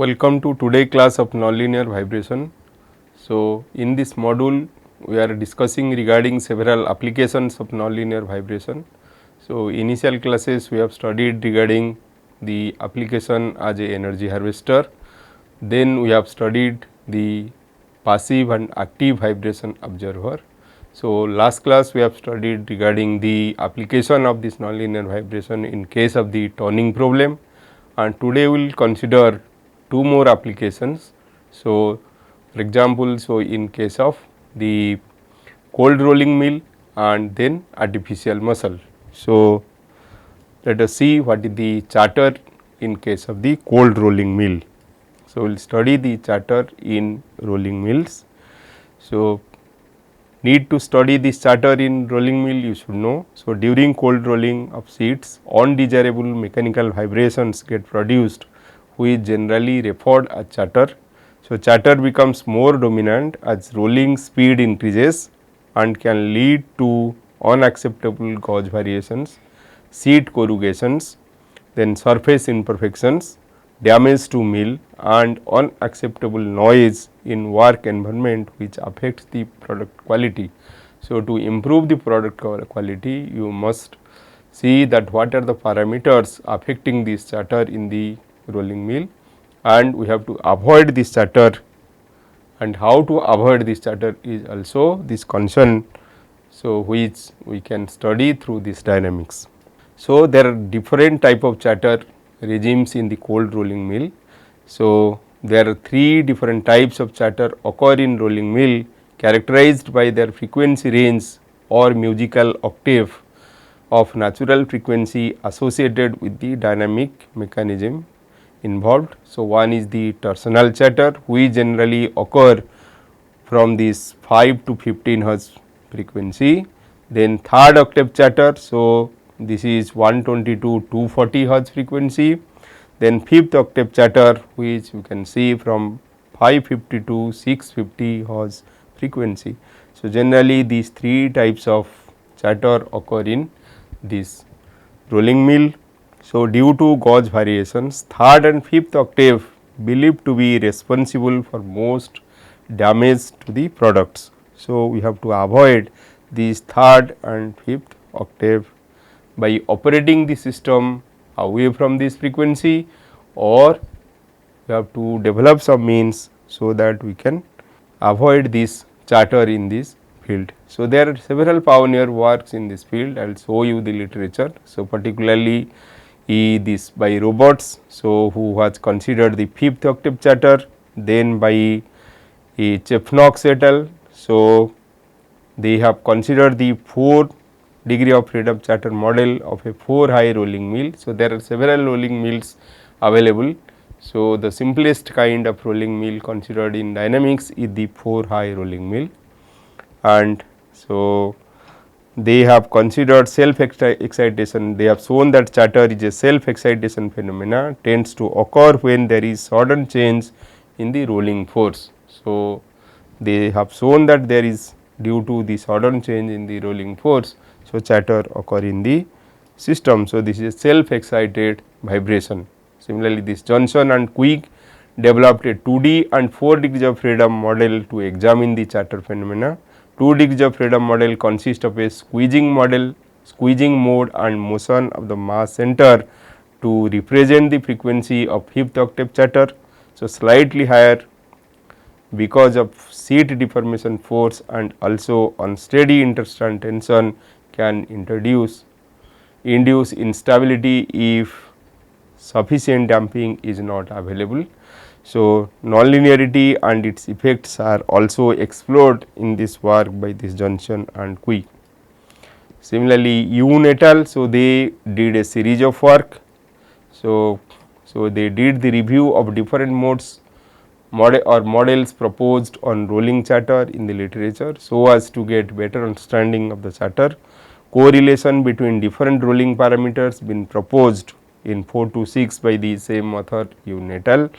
Welcome to today class of nonlinear vibration. So, in this module we are discussing regarding several applications of nonlinear vibration. So, initial classes we have studied regarding the application as a energy harvester, then we have studied the passive and active vibration observer. So, last class we have studied regarding the application of this nonlinear vibration in case of the tuning problem, and today we will consider two more applications. So, for example, in case of the cold rolling mill and then artificial muscle. So, let us see what is the charter in case of the cold rolling mill. So, we will study the charter in rolling mills. So, need to study this charter in rolling mill you should know. So, during cold rolling of sheets, undesirable mechanical vibrations get produced, which generally referred as chatter. So, chatter becomes more dominant as rolling speed increases and can lead to unacceptable gauge variations, sheet corrugations, then surface imperfections, damage to mill and unacceptable noise in work environment which affects the product quality. So, to improve the product quality you must see that what are the parameters affecting this chatter in the rolling mill, and we have to avoid this chatter, and how to avoid this chatter is also this concern. So, which we can study through this dynamics. So, there are different type of chatter regimes in the cold rolling mill. So, there are three different types of chatter occur in rolling mill, characterized by their frequency range or musical octave of natural frequency associated with the dynamic mechanism involved. So, one is the torsional chatter, which generally occur from this 5 to 15 hertz frequency. Then third octave chatter, so this is 120 to 240 hertz frequency. Then fifth octave chatter, which you can see from 550 to 650 hertz frequency. So, generally these three types of chatter occur in this rolling mill. So, due to gauge variations, third and fifth octave believed to be responsible for most damage to the products. So, we have to avoid these third and fifth octave by operating the system away from this frequency, or we have to develop some means so that we can avoid this chatter in this field. So, there are several pioneer works in this field. I will show you the literature. So, particularly this by Roberts, so who has considered the fifth octave chatter, then by Chepnock et al. So, they have considered the 4 degree of freedom chatter model of a 4 high rolling mill. So, there are several rolling mills available. So, the simplest kind of rolling mill considered in dynamics is the 4 high rolling mill, and so they have considered self excitation. They have shown that chatter is a self excitation phenomena, tends to occur when there is sudden change in the rolling force. So, they have shown that there is due to the sudden change in the rolling force. So, chatter occur in the system. So, this is self excited vibration. Similarly, this Johnson and Quick developed a 2D and 4 degrees of freedom model to examine the chatter phenomena. 2 degrees of freedom model consists of a squeezing mode and motion of the mass center to represent the frequency of fifth octave chatter. So, slightly higher because of sheet deformation force and also unsteady interstrand tension can induce instability if sufficient damping is not available. So, nonlinearity and its effects are also explored in this work by this Johnson and Quick. Similarly, Yoon et al. So, they did a series of work. So, they did the review of different models proposed on rolling chatter in the literature, so as to get better understanding of the chatter. Correlation between different rolling parameters been proposed in 4 to 6 by the same author Yoon et al.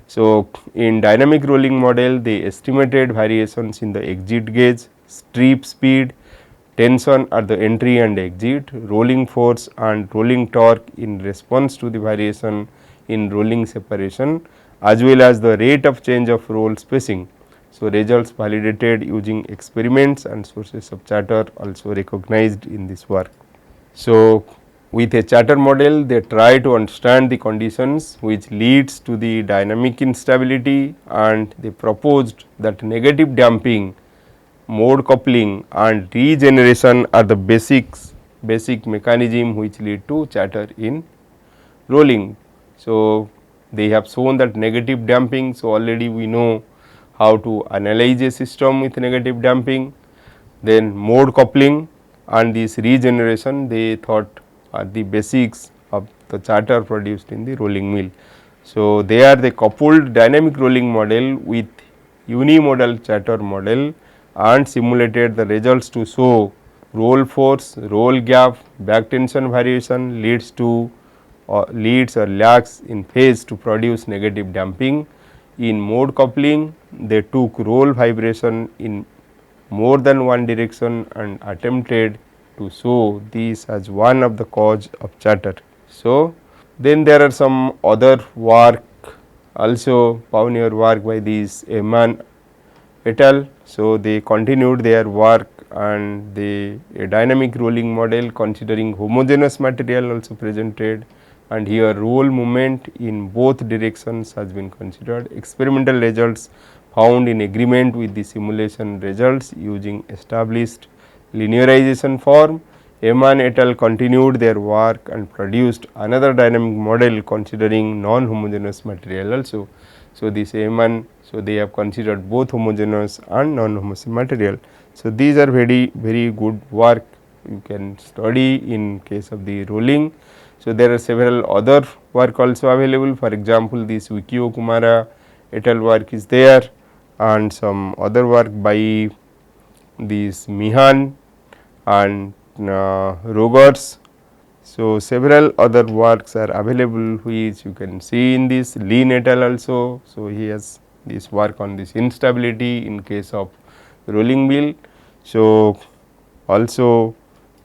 So, in dynamic rolling model they estimated variations in the exit gauge, strip speed, tension at the entry and exit, rolling force and rolling torque in response to the variation in rolling separation as well as the rate of change of roll spacing. So, results validated using experiments and sources of chatter also recognized in this work. So, with a chatter model they try to understand the conditions which leads to the dynamic instability, and they proposed that negative damping, mode coupling and regeneration are the basic mechanism which lead to chatter in rolling. So, they have shown that negative damping. So, already we know how to analyze a system with negative damping, then mode coupling and this regeneration they thought are the basics of the chatter produced in the rolling mill. So, they are the coupled dynamic rolling model with unimodal chatter model and simulated the results to show roll force, roll gap, back tension variation leads or lags in phase to produce negative damping. In mode coupling, they took roll vibration in more than one direction and attempted to show this as one of the cause of chatter. So, then there are some other work also, pioneer work by these Ehman et al. So, they continued their work and a dynamic rolling model considering homogeneous material also presented, and here roll movement in both directions has been considered. Experimental results found in agreement with the simulation results using established linearization form. Ehman et al. Continued their work and produced another dynamic model considering non-homogeneous material also. So, this Ehman, so they have considered both homogeneous and non-homogeneous material. So, these are very good work you can study in case of the rolling. So, there are several other work also available. For example, this Wikio Kumara et al. Work is there, and some other work by this Mihan and Rogers. So, several other works are available which you can see in this Lin et al. Also. So, he has this work on this instability in case of rolling mill. So, also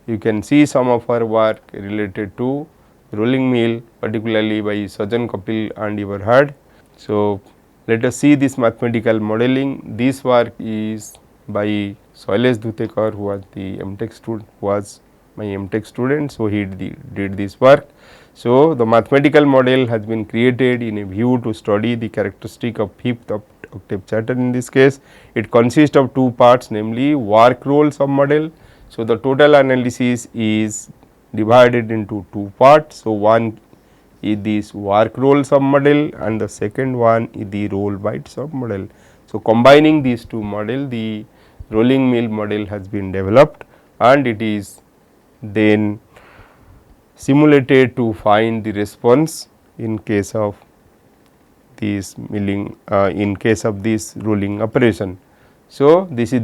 you can see some of our work related to rolling mill, particularly by Sajan Kapil and Eberhard. So, let us see this mathematical modeling. This work is by Shailesh Dhutekar, who was the MTech student, was my MTech student. So, he did this work. So, the mathematical model has been created in a view to study the characteristic of fifth octave chatter. In this case, it consists of two parts, namely work roll submodel. So, the total analysis is divided into two parts. So, one is this work roll submodel and the second one is the roll byte submodel. So, combining these two model, the rolling mill model has been developed and it is then simulated to find the response in case of this milling in case of this rolling operation. So, this is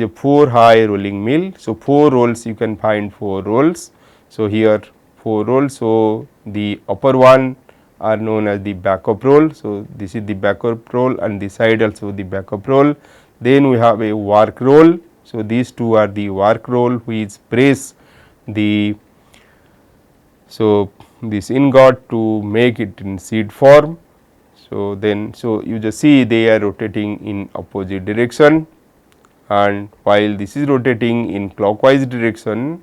a 4 high rolling mill. So, 4 rolls you can find 4 rolls. So, here 4 rolls. So, the upper one are known as the backup roll. So, this is the backup roll and this side also the backup roll. Then we have a work roll. So, these two are the work roll which press the this ingot to make it in seed form. So, then you just see they are rotating in opposite direction, and while this is rotating in clockwise direction,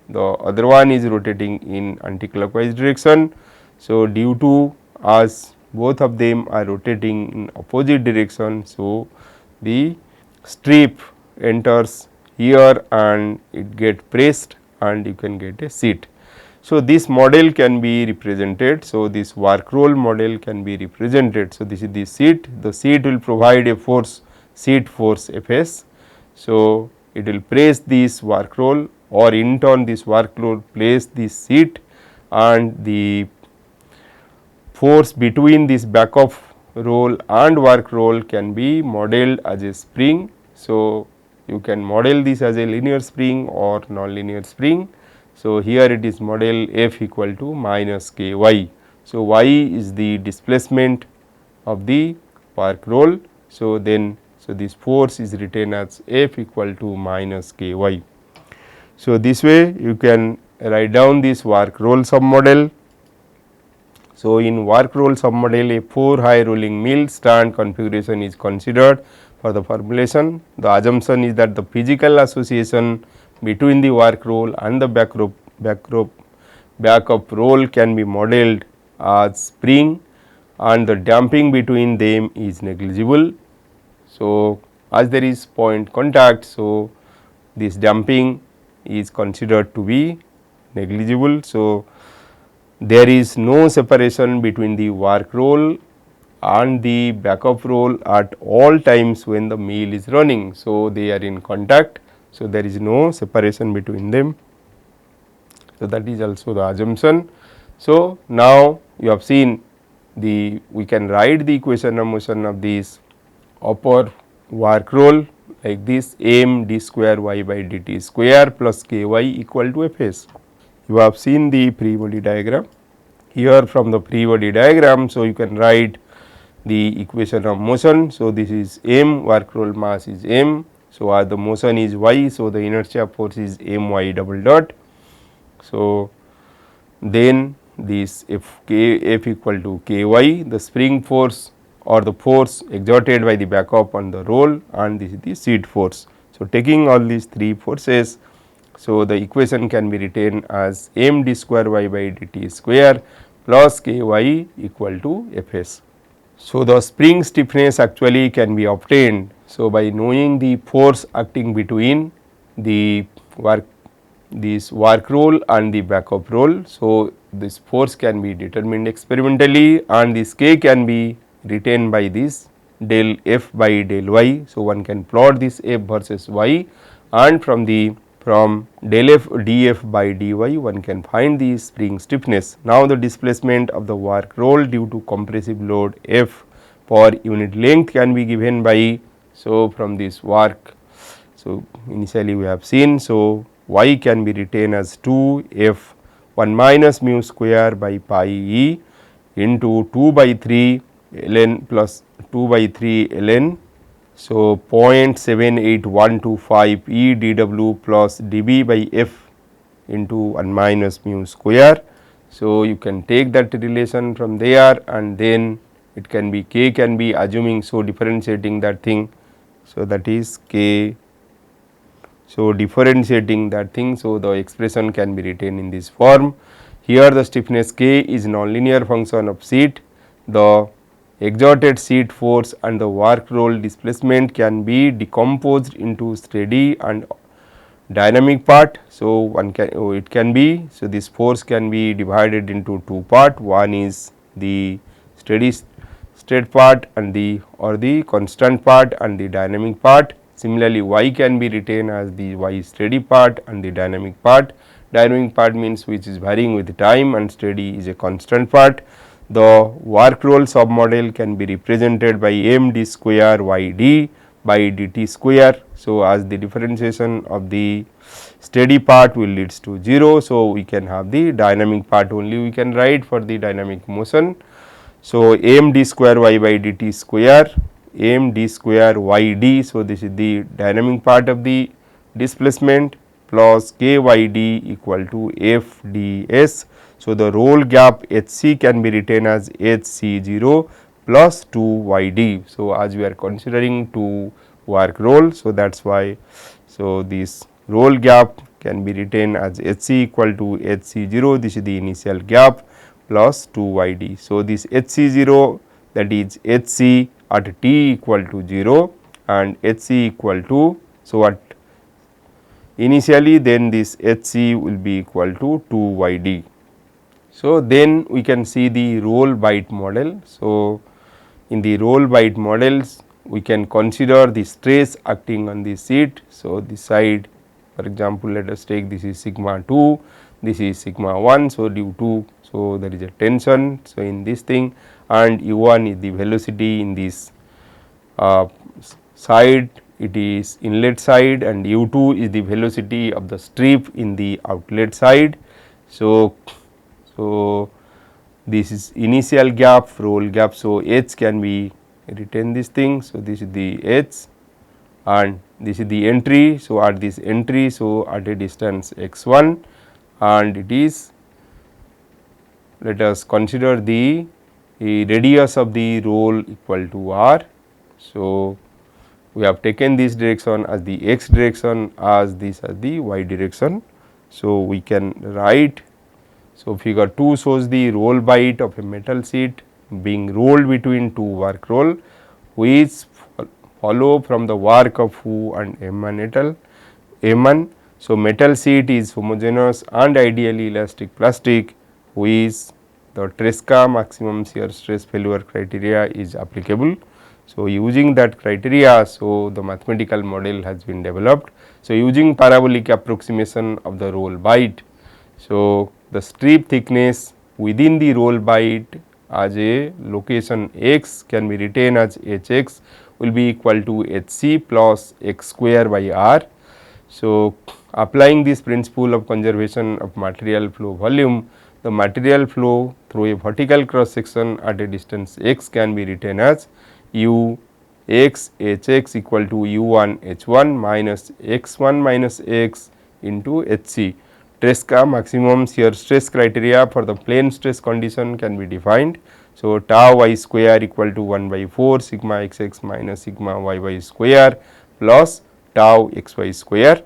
the other one is rotating in anti-clockwise direction. So, due to as both of them are rotating in opposite direction, so the strip enters here and it get pressed and you can get a seat. So, this model can be represented. So, this work roll model can be represented. So, this is the seat. The seat will provide a force, seat force Fs. So, it will press this work roll, or in turn this work roll place this seat, and the force between this backup roll and work roll can be modeled as a spring. So, you can model this as a linear spring or non-linear spring. So, here it is model F equal to minus k y. So, y is the displacement of the work roll. So, then this force is written as F equal to minus k y. So, this way you can write down this work roll submodel. So, in work roll submodel, a 4 high rolling mill stand configuration is considered for the formulation. The assumption is that the physical association between the work roll and the backup roll can be modeled as spring, and the damping between them is negligible. So, as there is point contact, so this damping is considered to be negligible. So, there is no separation between the work roll and the backup roll at all times when the mill is running. So, they are in contact. So, there is no separation between them. So, that is also the assumption. So, now you have seen we can write the equation of motion of this upper work roll like this m d square y by dt square plus k y equal to f s. You have seen the free body diagram. Here from the free body diagram, so you can write the equation of motion. So, this is m, work roll mass is m. So, as the motion is y, so the inertia force is m y double dot. So, then this f equal to k y, the spring force or the force exerted by the backup on the roll, and this is the seat force. So, taking all these three forces, so the equation can be written as m d square y by dt square plus k y equal to f s. So, the spring stiffness actually can be obtained. So, by knowing the force acting between the this work roll and the backup roll. So, this force can be determined experimentally, and this k can be written by this del f by del y. So, one can plot this f versus y, and from del f df by dy one can find the spring stiffness. Now, the displacement of the work roll due to compressive load F per unit length can be given by, so from this work. So, initially we have seen, so y can be written as 2 f 1 minus mu square by pi e into 2 by 3 ln plus 2 by 3 ln. So, 0.78125 E dW plus dB by F into 1 minus mu square. So, you can take that relation from there, and then it can be k can be assuming, so differentiating that thing. So, that is k. So, differentiating that thing, so the expression can be written in this form. Here the stiffness k is nonlinear function of seat. The exerted seat force and the work roll displacement can be decomposed into steady and dynamic part. So, one can it can be, so this force can be divided into two part. One is the steady state part and the constant part and the dynamic part. Similarly, y can be written as the y steady part and the dynamic part. Dynamic part means which is varying with time, and steady is a constant part. The work roll submodel can be represented by m d square y d by dt square. So, as the differentiation of the steady part will leads to 0. So, we can have the dynamic part only we can write for the dynamic motion. So, m d square y by dt square m d square y d. So, this is the dynamic part of the displacement plus k y d equal to f d s. So, the roll gap h c can be written as h c 0 plus 2 y d. So, as we are considering 2 work roll, so that is why. So, this roll gap can be written as h c equal to h c 0, this is the initial gap plus 2 y d. So, this h c 0, that is h c at t equal to 0 and h c equal to, so at initially then this h c will be equal to 2 y d. So, then we can see the roll bite model. So, in the roll bite models we can consider the stress acting on the seat. So, this side, for example, let us take this is sigma 2, this is sigma 1. So, due to, so there is a tension, so in this thing, and u1 is the velocity in this side, it is inlet side, and u2 is the velocity of the strip in the outlet side. So, this is initial gap, roll gap. So, h can be written this thing. So, this is the h and this is the entry. So, at this entry, so at a distance x 1, and it is let us consider the radius of the roll equal to r. So, we have taken this direction as the x direction, as this as the y direction. So, we can write. So, figure 2 shows the roll bight of a metal sheet being rolled between two work roll, which follow from the work of Hu and M1. So, metal sheet is homogeneous and ideally elastic plastic, which the Tresca maximum shear stress failure criteria is applicable. So, using that criteria, so the mathematical model has been developed. So, using parabolic approximation of the roll bight. So, the strip thickness within the roll bight as a location x can be written as Hx will be equal to Hc plus x square by r. So, applying this principle of conservation of material flow volume, the material flow through a vertical cross section at a distance x can be written as u x Hx equal to u1 h1 minus x1 minus x into Hc. Tresca maximum shear stress criteria for the plane stress condition can be defined. So, tau y square equal to 1 by 4 sigma xx minus sigma yy square plus tau xy square.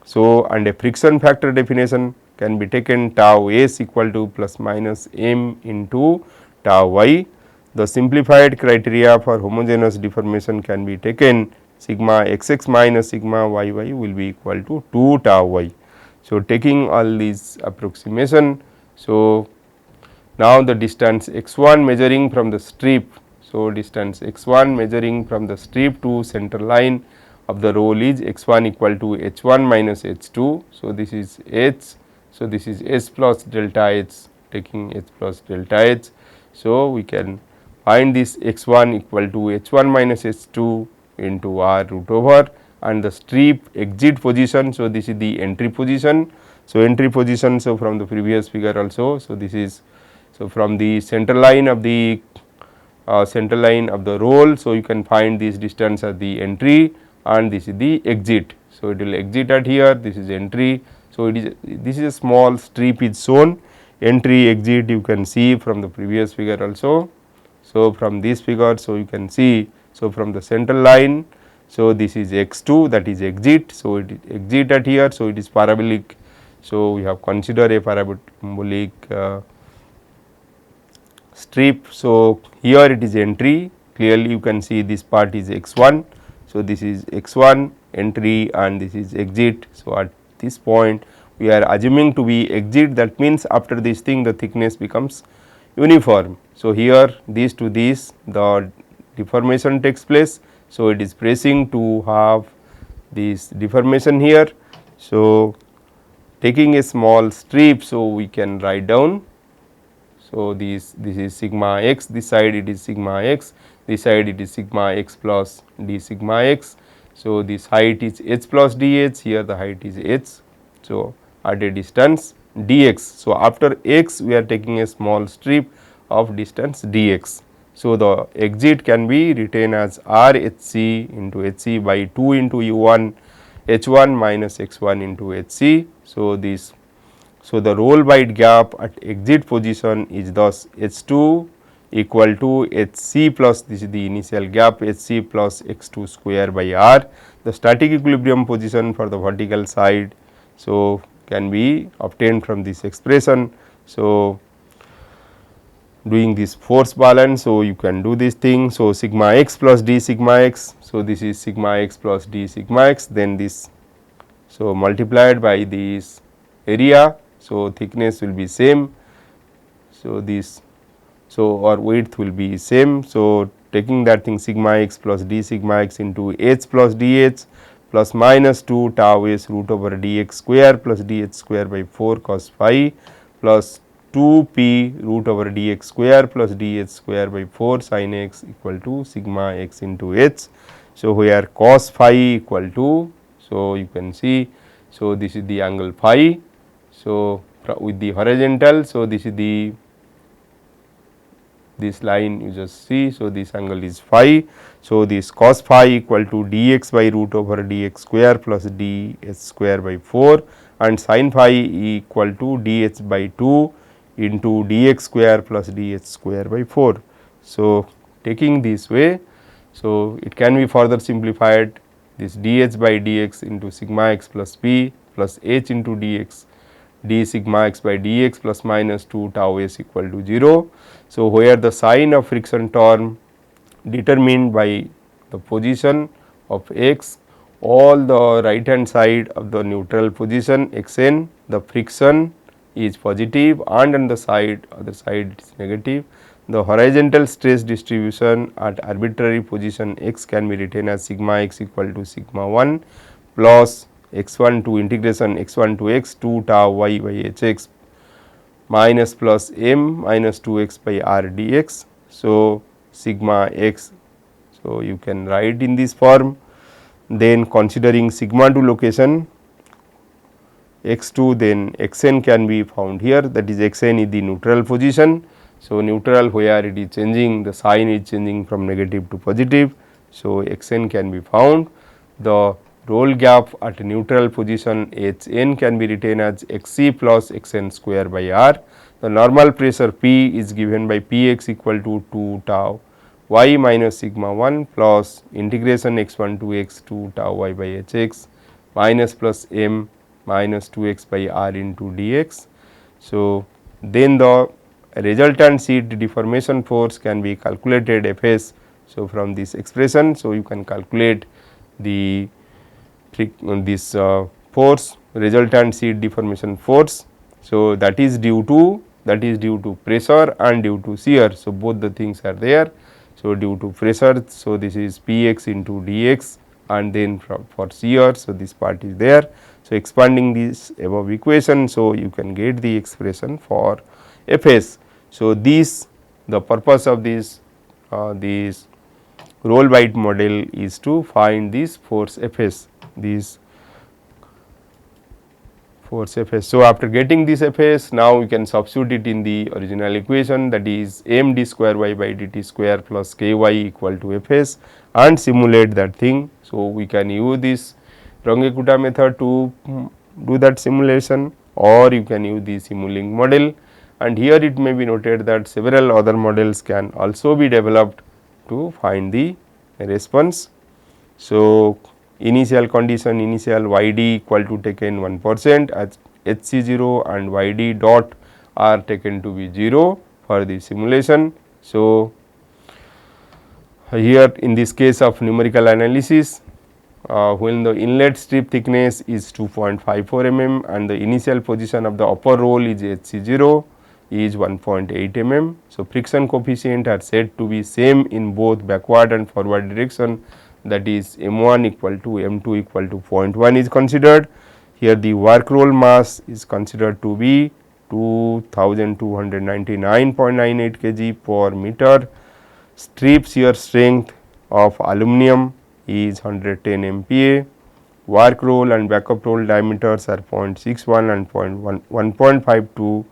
So, and a friction factor definition can be taken tau s equal to plus minus m into tau y. The simplified criteria for homogeneous deformation can be taken sigma xx minus sigma yy will be equal to 2 tau y. So, taking all these approximation. So, now the distance x1 measuring from the strip. So, distance x1 measuring from the strip to center line of the roll is x1 equal to h1 minus h2. So, this is h. So, this is s plus delta h, taking h plus delta h. So, we can find this x1 equal to h1 minus h2 into r root over, and the strip exit position. So, this is the entry position. So, entry position. So, from the previous figure also. So, this is from the center line of the roll. So, you can find this distance as the entry and this is the exit. So, it will exit at here, this is entry. So, this is a small strip is shown, entry exit you can see from the previous figure also. So, from this figure, so you can see, so from the center line, so this is x2, that is exit. So, it is exit at here. So, it is parabolic. So, we have considered a parabolic strip. So, here it is entry, clearly you can see this part is x1. So, this is x1 entry and this is exit. So, at this point we are assuming to be exit, that means after this thing the thickness becomes uniform. So, here this to this the deformation takes place. So, it is pressing to have this deformation here. So, taking a small strip, so we can write down. So, this is sigma x, this side it is sigma x, this side it is sigma x plus d sigma x. So, this height is h plus dh, here the height is h. So, at a distance dx. So, after x we are taking a small strip of distance dx. So, the exit can be written as r hc into hc by 2 into u1 h1 minus x1 into hc. So, the roll bight gap at exit position is thus h2 equal to hc plus, this is the initial gap, hc plus x2 square by r. The static equilibrium position for the vertical side, so can be obtained from this expression. So, doing this force balance. So, you can do this thing. So, sigma x plus d sigma x. So, this is sigma x plus d sigma x, then this, so multiplied by this area. So, thickness will be same. So, this, so our width will be same. So, taking that thing sigma x plus d sigma x into h plus dh plus minus 2 tau s root over dx square plus dh square by 4 cos phi plus 2 p root over dx square plus dh square by 4 sin x equal to sigma x into h. So, where cos phi equal to, so you can see, so this is the angle phi. So, with the horizontal, so this is the, this line you just see. So, this angle is phi. So, this cos phi equal to dx by root over dx square plus ds square by 4 and sin phi equal to dh by 2 into dx square plus dh square by 4. So, taking this way, so it can be further simplified, this dh by dx into sigma x plus p plus h into dx d sigma x by dx plus minus 2 tau s equal to 0. So, where the sign of friction term determined by the position of x, all the right hand side of the neutral position x n, the friction is positive and on the side other side it is negative. The horizontal stress distribution at arbitrary position x can be written as sigma x equal to sigma 1 plus x 1 to integration x 1 to x 2 tau y by h x minus plus m minus 2 x by r dx. So, sigma x. So, you can write in this form, then considering sigma to location x 2, then x n can be found here, that is x n is the neutral position. So, neutral where it is changing, the sign is changing from negative to positive. So, x n can be found. The roll gap at neutral position h n can be written as x c plus x n square by r. The normal pressure P is given by P x equal to 2 tau y minus sigma 1 plus integration x 1 to x 2 tau y by h x minus plus m minus 2 x by r into dx. So, then the resultant sheet deformation force can be calculated F s. So, from this expression, so you can calculate the this force, resultant sheet deformation force. So, that is due to pressure and due to shear. So, both the things are there. So, due to pressure, so this is P x into dx and then for shear, so this part is there. So, expanding this above equation, so you can get the expression for F s. So, this the purpose of this Roll-White model is to find this force F s, this force F s. So, after getting this F s, now we can substitute it in the original equation, that is m d square y by dt square plus k y equal to F s, and simulate that thing. So, we can use this Runge-Kutta method to do that simulation, or you can use the Simulink model, and here it may be noted that several other models can also be developed to find the response. So, initial condition, initial y d equal to taken 1% as h c 0 and y d dot are taken to be 0 for the simulation. So, here in this case of numerical analysis, when the inlet strip thickness is 2.54 mm and the initial position of the upper roll is h c 0 is 1.8 mm. So, friction coefficient are said to be same in both backward and forward direction, that is m 1 equal to m 2 equal to 0.1 is considered. Here the work roll mass is considered to be 2299.98 kg per meter. Strip shear strength of aluminum is 110 MPa. Work roll and backup roll diameters are 0.61 and 1.52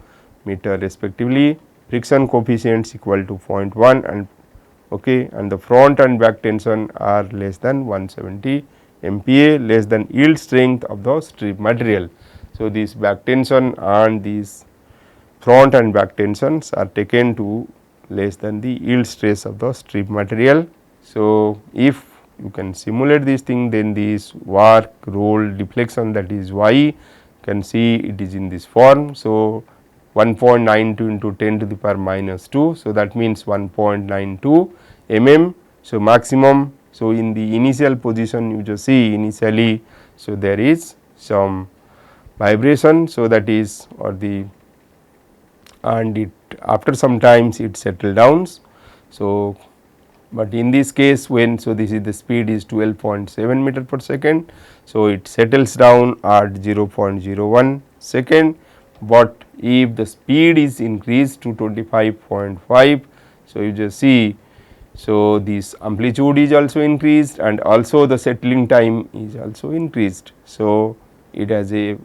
meter respectively. Friction coefficients equal to 0.1 and and the front and back tension are less than 170 MPa, less than yield strength of the strip material. So, this back tension and these front and back tensions are taken to less than the yield stress of the strip material. So, if you can simulate this thing, then this work roll deflection, that is y, can see it is in this form. So, 1.92 into 10 to the power minus 2. So, that means 1.92 mm. So, maximum. So, in the initial position you just see initially, so there is some vibration. So, that is or the and it after some times it settle down. So, but in this case when, so this is the speed is 12.7 meter per second. So, it settles down at 0.01 second, but if the speed is increased to 25.5, so you just see, so this amplitude is also increased and also the settling time is also increased. So, it has a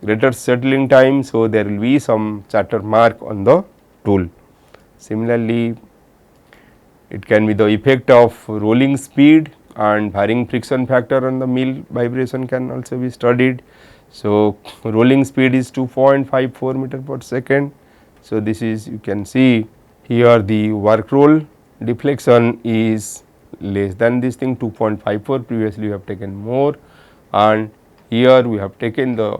greater settling time. So, there will be some chatter mark on the tool. Similarly, it can be the effect of rolling speed and varying friction factor on the mill vibration can also be studied. So, rolling speed is 2.54 meter per second So, this is you can see here the work roll deflection is less than this thing 2.54, previously we have taken more, and here we have taken the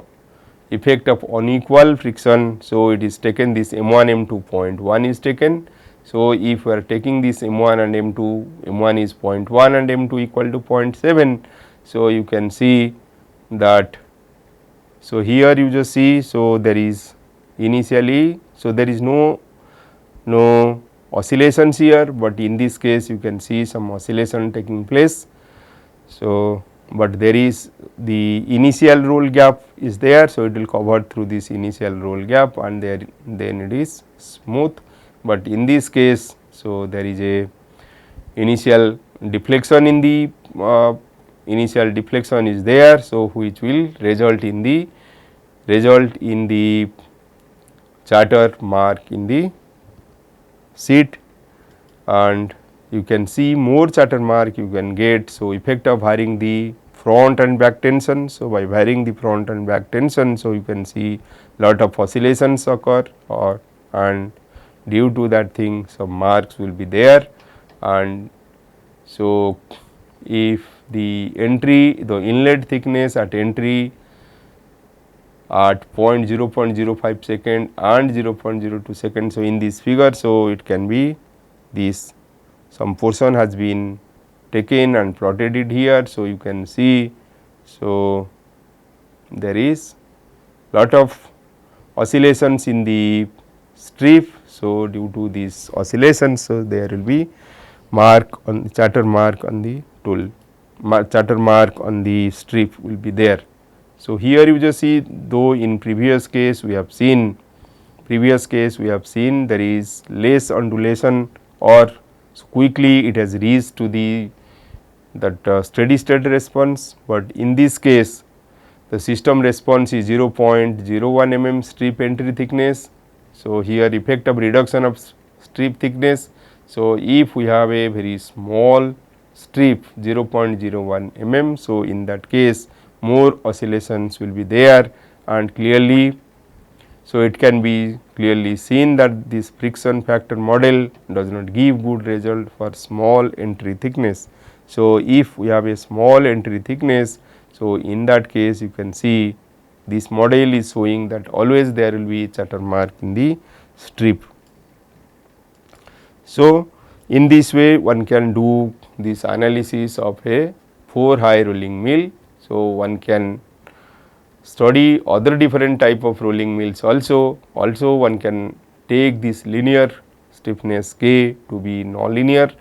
effect of unequal friction. So, it is taken this M1 M2 0.1 is taken. So, if we are taking this M1 and M2, M1 is 0.1 and M2 equal to 0.7. So, you can see that. So, here you just see, so there is initially, so there is no oscillations here, but in this case you can see some oscillation taking place. So, but there is the initial roll gap is there. So, it will cover through this initial roll gap and there then it is smooth, but in this case, so there is a initial deflection in the initial deflection is there. So, which will result in the chatter mark in the sheet, and you can see more chatter mark you can get. So, effect of varying the front and back tension. So, by varying the front and back tension, so you can see lot of oscillations occur, and due to that thing some marks will be there. And so, if the inlet thickness at entry at 0.05 second and 0.02 second. So, in this figure, so it can be this some portion has been taken and plotted it here. So, you can see, so there is lot of oscillations in the strip. So, due to these oscillations, so there will be mark on chatter mark on the tool, chatter mark on the strip will be there. So, here you just see, though in previous case we have seen there is less undulation, or quickly it has reached to the steady state response, but in this case the system response is 0.01 mm strip entry thickness. So, here effect of reduction of strip thickness. So, if we have a very small strip 0.01 mm, so in that case more oscillations will be there, and clearly, so it can be clearly seen that this friction factor model does not give good result for small entry thickness. So, if we have a small entry thickness, so in that case you can see this model is showing that always there will be chatter mark in the strip. So, in this way one can do this analysis of a 4 high rolling mill. So, one can study other different type of rolling mills also. Also one can take this linear stiffness K to be nonlinear,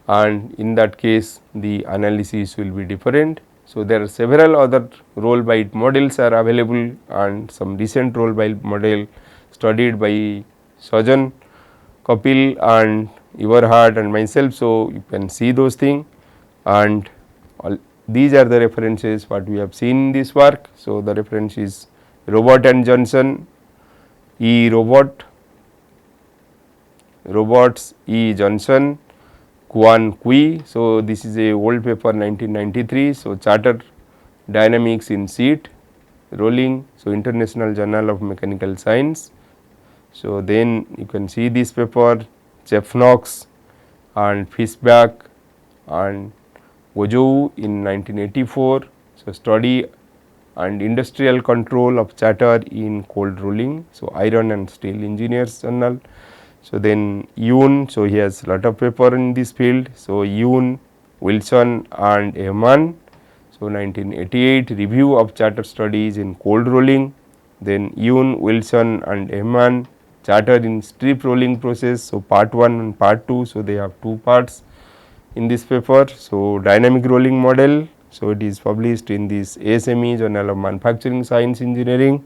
and in that case the analysis will be different. So, there are several other roll bight models are available, and some recent roll bight model studied by Sajan, Kapil and Everhard and myself. So, you can see those things, and these are the references what we have seen in this work. So, the reference is Robert and Johnson, Roberts, E. Johnson, Quan Kui. So, this is a old paper 1993. So, chatter dynamics in sheet rolling. So, International Journal of Mechanical Science. So, then you can see this paper, Chefnox and Fishback and Wozhou in 1984. So, study and industrial control of chatter in cold rolling. So, Iron and Steel Engineers Journal. So, then Yoon, so he has lot of paper in this field. So, Yoon, Wilson and Ehman. So, 1988 review of chatter studies in cold rolling. Then Yoon, Wilson and Ehman, chatter in strip rolling process. So, part 1 and part 2. So, they have 2 parts in this paper. So, dynamic rolling model. So, it is published in this ASME Journal of Manufacturing Science Engineering,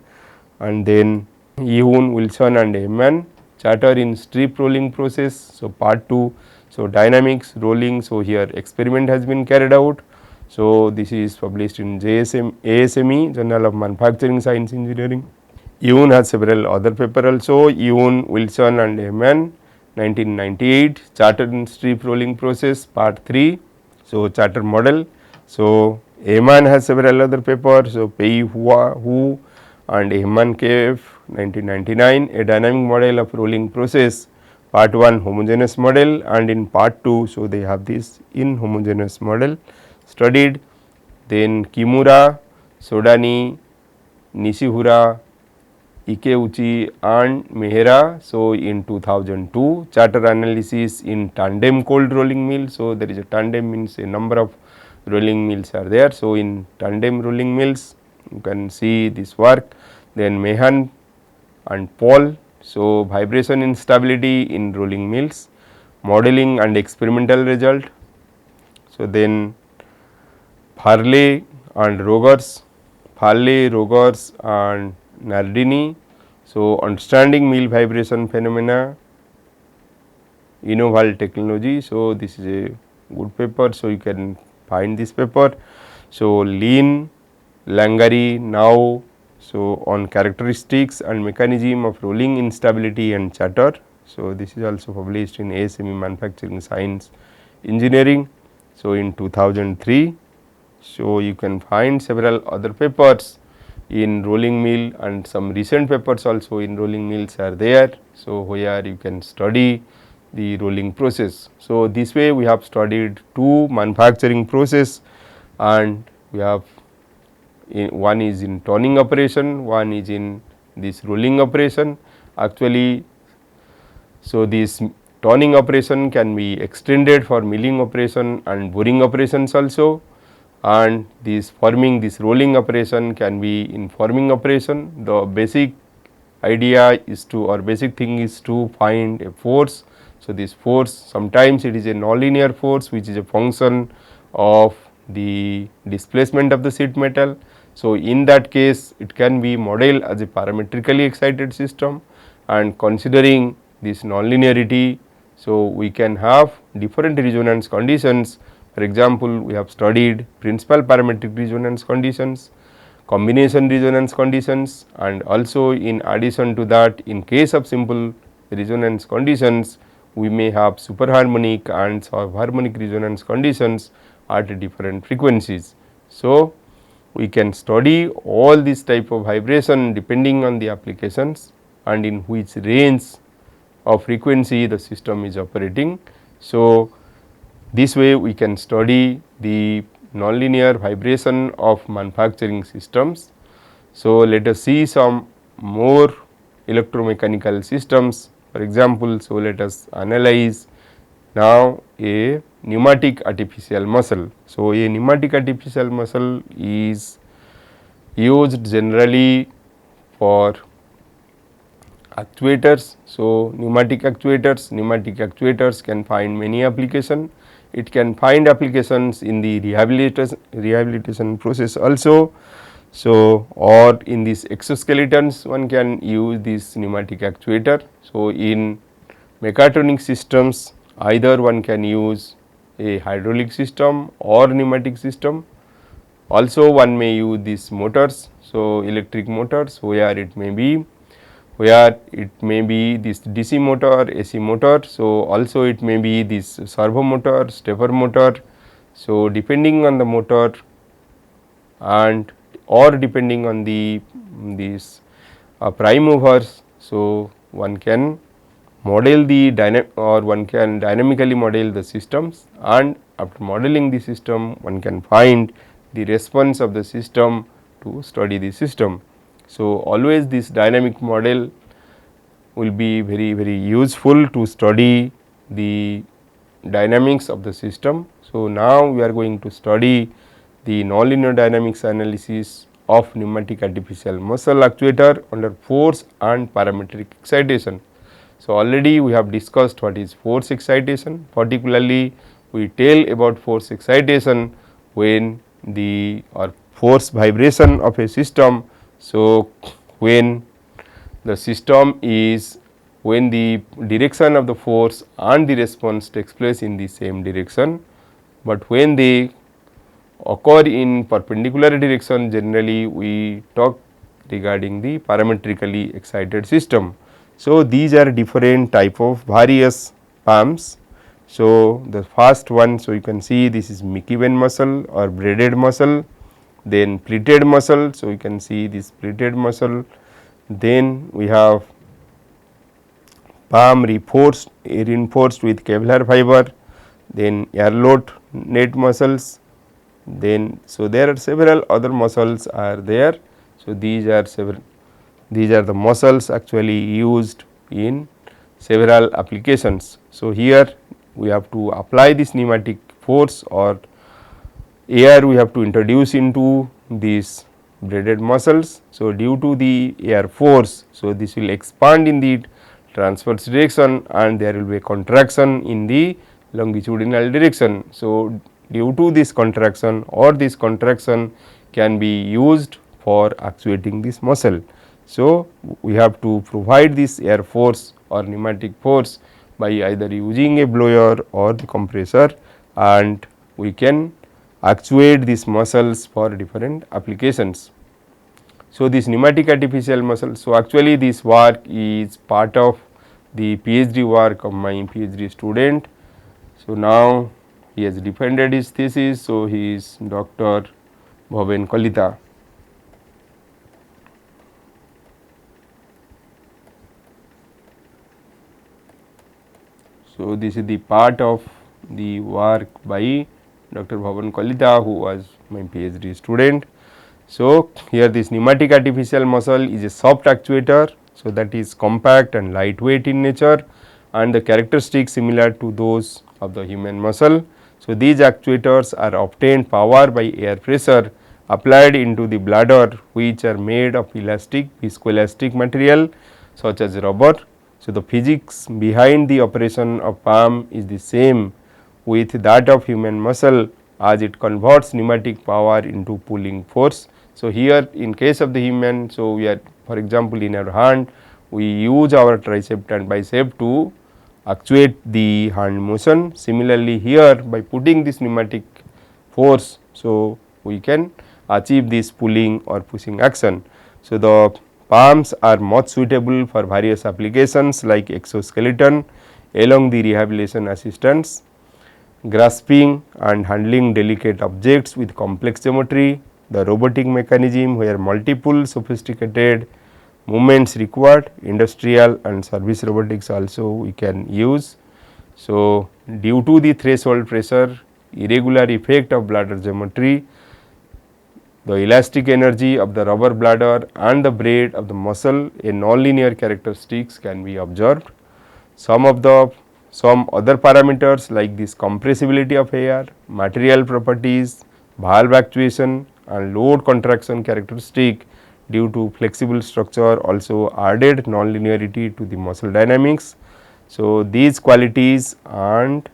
and then Yoon, Wilson and Ehman, chatter in strip rolling process. So, part 2. So, dynamics rolling. So, here experiment has been carried out. So, this is published in ASME Journal of Manufacturing Science Engineering. Yoon has several other paper also. Yoon, Wilson and Ehman, 1998, chatter in strip rolling process part 3. So, chatter model. So, Ehman has several other papers. So, Pei Hua Hu and Ehman KF 1999, a dynamic model of rolling process, part 1 homogeneous model, and in part 2, so they have this inhomogeneous model studied. Then Kimura, Sodani, Nishihura, Ikeuchi and Mehera. So, in 2002, charter analysis in tandem cold rolling mill. So, there is a tandem means a number of rolling mills are there. So, in tandem rolling mills you can see this work. Then Mehan and Paul. So, vibration instability in rolling mills, modeling and experimental result. So, then Farley and Rogers, and Nardini. So, understanding mill vibration phenomena, Innoval technology. So, this is a good paper. So, you can find this paper. So, Lean, Langari, now, so on characteristics and mechanism of rolling instability and chatter. So, this is also published in ASME Manufacturing Science Engineering. So, in 2003. So, you can find several other papers in rolling mill and some recent papers also in rolling mills are there. So, where you can study the rolling process. So, this way we have studied two manufacturing process, and we have one is in turning operation, one is in this rolling operation. Actually, so this turning operation can be extended for milling operation and boring operations also, and this forming, this rolling operation can be in forming operation. The basic idea is to, or basic thing is to find a force. So, this force sometimes it is a nonlinear force which is a function of the displacement of the sheet metal. So, in that case it can be modeled as a parametrically excited system, and considering this nonlinearity, so we can have different resonance conditions. For example, we have studied principal parametric resonance conditions, combination resonance conditions, and also in addition to that, in case of simple resonance conditions, we may have superharmonic and subharmonic resonance conditions at different frequencies. So, we can study all these type of vibration depending on the applications and in which range of frequency the system is operating. So, this way we can study the nonlinear vibration of manufacturing systems. So, let us see some more electromechanical systems. For example, so let us analyze now a pneumatic artificial muscle. So, a pneumatic artificial muscle is used generally for actuators. So, pneumatic actuators can find many application. It can find applications in the rehabilitation process also. So, or in these exoskeletons one can use this pneumatic actuator. So, in mechatronic systems either one can use a hydraulic system or pneumatic system. Also one may use these motors. So, electric motors where it may be this DC motor, AC motor. So, also it may be this servo motor, stepper motor. So, depending on the motor and or depending on the these prime movers. So, one can model the one can dynamically model the systems, and after modeling the system one can find the response of the system to study the system. So, always this dynamic model will be very useful to study the dynamics of the system. So, now we are going to study the nonlinear dynamics analysis of pneumatic artificial muscle actuator under force and parametric excitation. So, already we have discussed what is force excitation, particularly we tell about force excitation when the or force vibration of a system. So, when the system is, when the direction of the force and the response takes place in the same direction, but when they occur in perpendicular direction, generally we talk regarding the parametrically excited system. So, these are different type of various PAMs. So, the first one, so you can see this is McEwen muscle or braided muscle, then pleated muscle. So, you can see this pleated muscle, Then we have palm reinforced with Kevlar fiber, then airload net muscles, then so there are several other muscles are there. So, these are the muscles actually used in several applications. So, here we have to apply this pneumatic force or air we have to introduce into these braided muscles. So, due to the air force, so this will expand in the transverse direction and there will be a contraction in the longitudinal direction. So, due to this contraction or this contraction can be used for actuating this muscle. So, we have to provide this air force or pneumatic force by either using a blower or the compressor, and we can actuate these muscles for different applications. So, this pneumatic artificial muscle. So, actually this work is part of the PhD work of my PhD student. So, now he has defended his thesis. So, he is Dr. Bhaven Kalita. So, this is the part of the work by Dr. Bhavan Kalita, who was my PhD student. So, here this pneumatic artificial muscle is a soft actuator. So, that is compact and lightweight in nature and the characteristics similar to those of the human muscle. So, these actuators are obtained power by air pressure applied into the bladder, which are made of elastic viscoelastic material such as rubber. So, the physics behind the operation of palm is the same with that of human muscle, as it converts pneumatic power into pulling force. So, here in case of the human, so we are, for example, in our hand we use our tricep and bicep to actuate the hand motion. Similarly, here by putting this pneumatic force, so we can achieve this pulling or pushing action. So, the palms are much suitable for various applications like exoskeleton along the rehabilitation assistance, grasping and handling delicate objects with complex geometry, the robotic mechanism where multiple sophisticated movements required, industrial and service robotics also we can use. So, due to the threshold pressure, irregular effect of bladder geometry, the elastic energy of the rubber bladder and the braid of the muscle, a nonlinear characteristics can be observed. Some other parameters like this compressibility of air, material properties, valve actuation and load contraction characteristic due to flexible structure also added nonlinearity to the muscle dynamics. So, these qualities and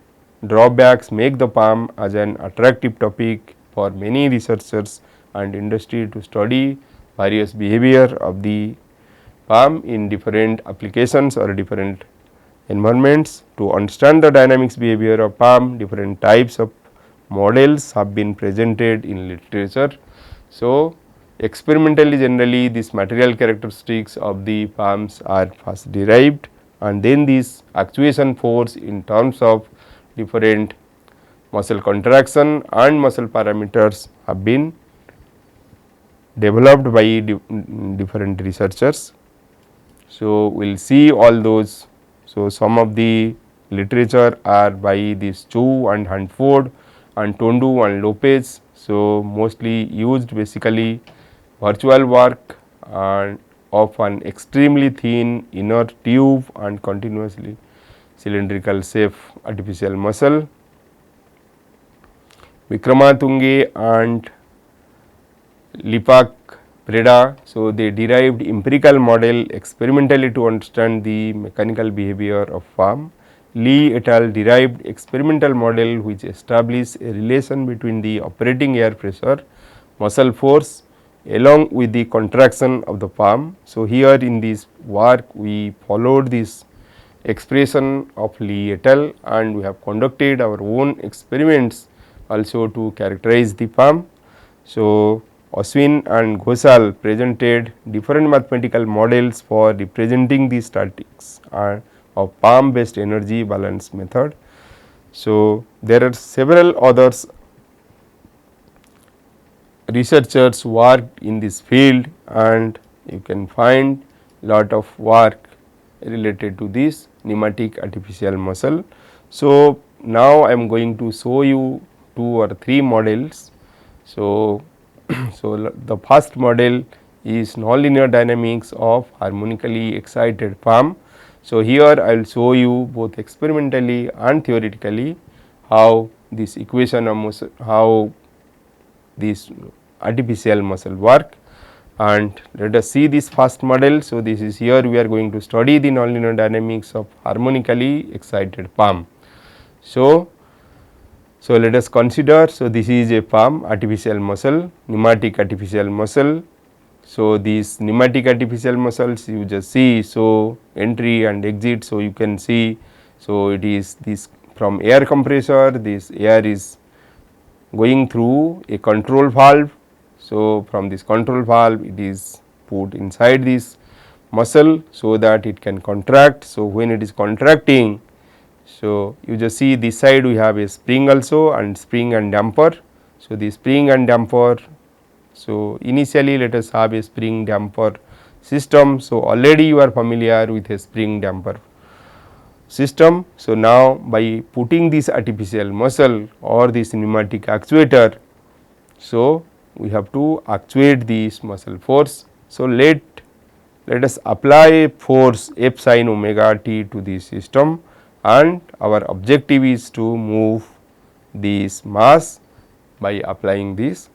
drawbacks make the palm as an attractive topic for many researchers and industry to study various behavior of the palm in different applications or different environments. To understand the dynamics behavior of palm, different types of models have been presented in literature. So, experimentally generally these material characteristics of the palms are first derived and then this actuation force in terms of different muscle contraction and muscle parameters have been developed by different researchers. So, we will see all those. So, some of the literature are by this Chu and Huntford and Tondu and Lopez. So, mostly used basically virtual work and of an extremely thin inner tube and continuously cylindrical shape artificial muscle. Vikramatunge and Lipak Preda, so they derived empirical model experimentally to understand the mechanical behavior of palm. Lee et al. Derived experimental model which established a relation between the operating air pressure, muscle force along with the contraction of the palm. So, here in this work we followed this expression of Lee et al. And we have conducted our own experiments also to characterize the palm. So, Ashwin and Ghoshal presented different mathematical models for representing the statics of palm based energy balance method. So, there are several others researchers worked in this field and you can find lot of work related to this pneumatic artificial muscle. So, now I am going to show you 2 or 3 models. So, the first model is nonlinear dynamics of harmonically excited palm. So, here I will show you both experimentally and theoretically how this equation of muscle, how this artificial muscle work, and let us see this first model. So, this is here we are going to study the nonlinear dynamics of harmonically excited palm. So, let us consider, so this is a palm artificial muscle, pneumatic artificial muscle. So, these pneumatic artificial muscles you just see, so entry and exit. So, you can see, so it is this from air compressor, this air is going through a control valve. So, from this control valve it is put inside this muscle, so that it can contract. So, when it is contracting, so you just see this side we have a spring also, and spring and damper. So, the spring and damper, so initially let us have a spring damper system. So, already you are familiar with a spring damper system. So, now by putting this artificial muscle or this pneumatic actuator, so we have to actuate this muscle force. So, let us apply a force F sin omega t to the system, and our objective is to move this mass by applying this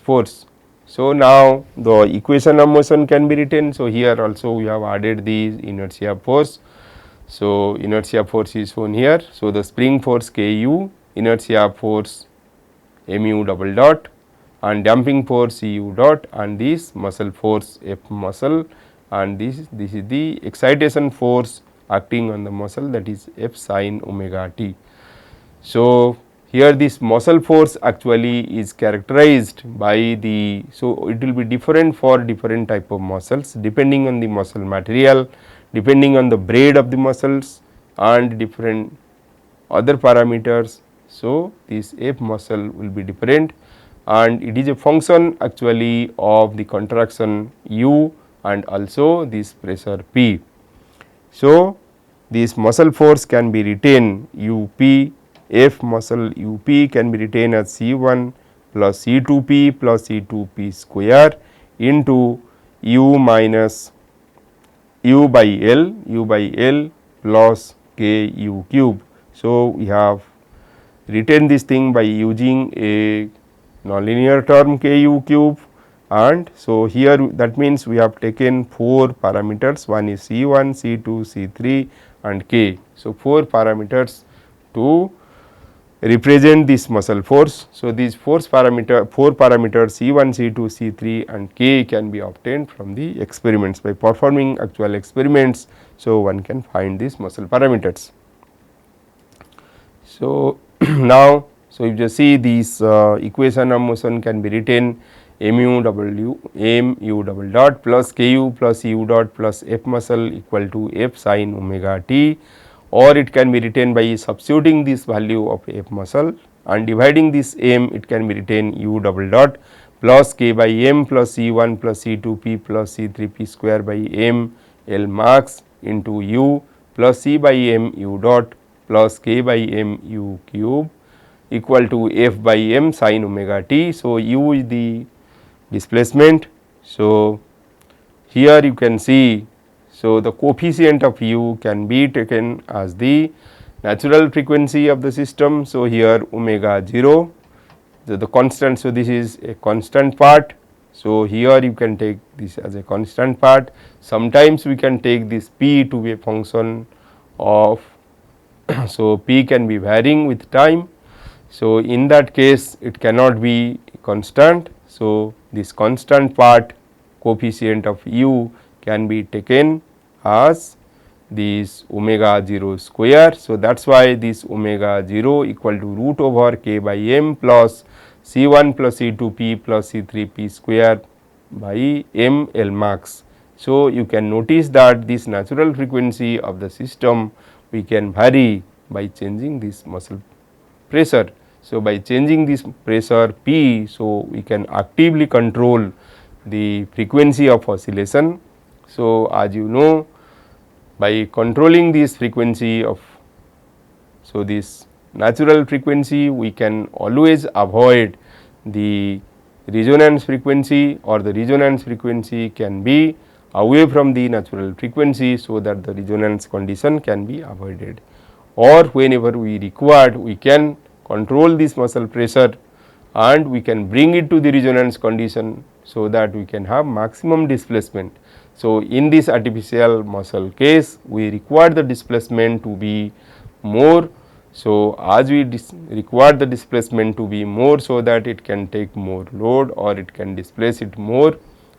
force. So, now the equation of motion can be written. So, here also we have added the inertia force. So, inertia force is shown here. So, the spring force K u, inertia force mu double dot, and damping force u dot, and this muscle force F muscle, and this is the excitation force acting on the muscle, that is F sin omega t. So, here this muscle force actually is characterized by the, so it will be different for different type of muscles depending on the muscle material, depending on the braid of the muscles and different other parameters. So, this F muscle will be different, and it is a function actually of the contraction u and also this pressure P. So, this muscle force can be retained u p, F muscle u p can be retained as C 1 plus C 2 p plus C 2 p square into u minus u by L plus k u cube. So, we have written this thing by using a nonlinear term k u cube, and so here that means we have taken 4 parameters, one is C 1, C 2, C 3 and k. So, 4 parameters to represent this muscle force. So, these 4 parameters C 1, C 2, C 3 and k can be obtained from the experiments by performing actual experiments. So, one can find these muscle parameters. So, now, so if you see these equation of motion can be written mu double dot plus ku plus u dot plus F muscle equal to F sin omega t, or it can be written by substituting this value of F muscle and dividing this m, it can be written u double dot plus k by m plus C 1 plus C 2 p plus C 3 p square by m L max into u plus C by m u dot plus k by m u cube equal to F by m sin omega t. So, u is the displacement. So, here you can see, so the coefficient of u can be taken as the natural frequency of the system. So, here omega 0, the constant. So, this is a constant part. So, here you can take this as a constant part. Sometimes we can take this p to be a function of, so p can be varying with time. So, in that case it cannot be constant. So, this constant part coefficient of u can be taken as this omega 0 square. So, that is why this omega 0 equal to root over k by m plus C 1 plus C 2 p plus C 3 p square by m L max. So, you can notice that this natural frequency of the system we can vary by changing this muscle pressure. So, by changing this pressure P, so we can actively control the frequency of oscillation, So, as you know, by controlling this frequency of, so this natural frequency, we can always avoid the resonance frequency, or the resonance frequency can be away from the natural frequency, so that the resonance condition can be avoided. Or whenever we required, we can control this muscle pressure and we can bring it to the resonance condition, so that we can have maximum displacement. So, in this artificial muscle case, we require the displacement to be more. So, as we require the displacement to be more, so that it can take more load or it can displace it more.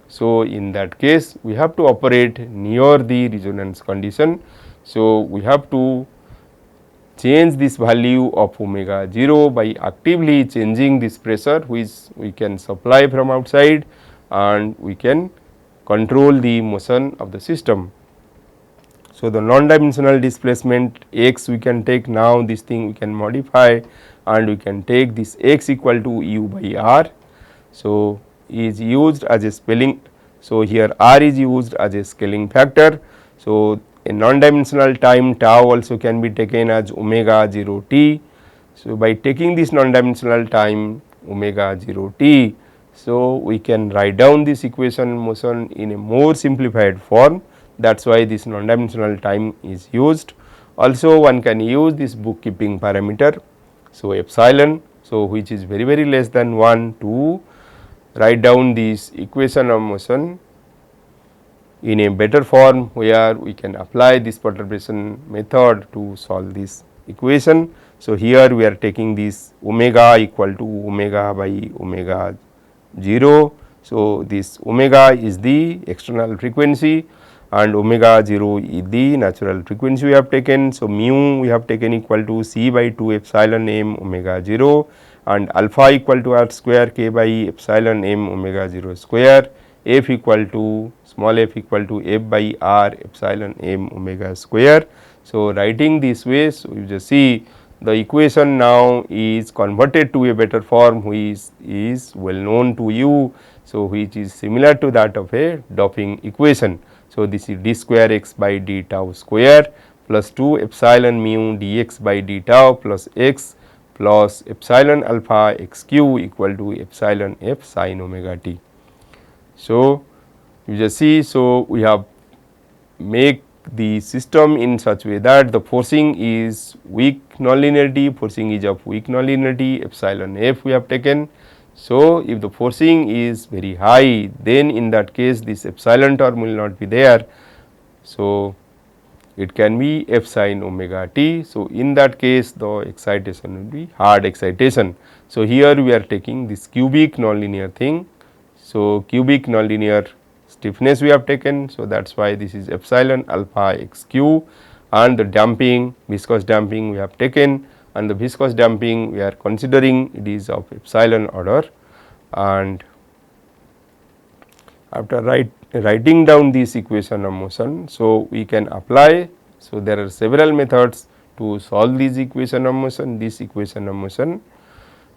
So, in that case, we have to operate near the resonance condition. So, we have to change this value of omega 0 by actively changing this pressure, which we can supply from outside, and we can control the motion of the system. So, the non-dimensional displacement x we can take now, this thing we can modify, and we can take this x equal to u by r. So, is used as a spelling. So, here r is used as a scaling factor. So, a non-dimensional time tau also can be taken as omega 0 t. So, by taking this non-dimensional time omega 0 t, so we can write down this equation motion in a more simplified form. That is why this non-dimensional time is used. Also, one can use this bookkeeping parameter. So, epsilon, so which is very less than 1 to write down this equation of motion in a better form, where we can apply this perturbation method to solve this equation. So, here we are taking this omega equal to omega by omega 0. So, this omega is the external frequency and omega 0 is the natural frequency we have taken. So, mu we have taken equal to c by 2 epsilon m omega 0, and alpha equal to r square k by epsilon m omega 0 square, f equal to small f equal to f by r epsilon m omega square. So, writing this way, so you just see the equation now is converted to a better form, which is well known to you. So, which is similar to that of a doping equation. So, this is d square x by d tau square plus 2 epsilon mu dx by d tau plus x plus epsilon alpha x q equal to epsilon f sin omega t. So, you just see, so we have make the system in such way that the forcing is weak nonlinearity, forcing is of weak nonlinearity, epsilon f we have taken. So, if the forcing is very high, then in that case this epsilon term will not be there. So, it can be f sin omega t. So, in that case the excitation will be hard excitation. So, here we are taking this cubic nonlinear thing. So, cubic nonlinear stiffness we have taken. So, that is why this is epsilon alpha x q, and the damping, viscous damping we have taken, and the viscous damping we are considering it is of epsilon order. And after writing down this equation of motion, so we can apply. So, there are several methods to solve this equation of motion,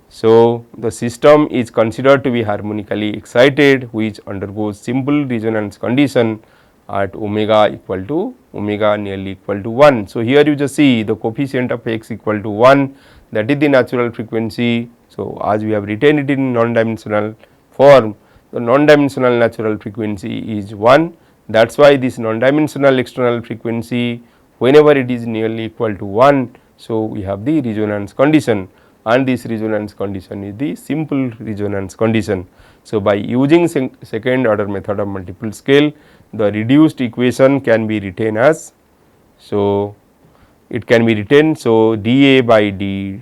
So, the system is considered to be harmonically excited, which undergoes simple resonance condition at omega equal to omega nearly equal to 1. So, here you just see the coefficient of x equal to 1, that is the natural frequency. So, as we have written it in non-dimensional form, the non-dimensional natural frequency is 1. That is why this non-dimensional external frequency, whenever it is nearly equal to 1, so we have the resonance condition, and this resonance condition is the simple resonance condition. So, by using second order method of multiple scale, the reduced equation can be written as, so it can be written, so dA by d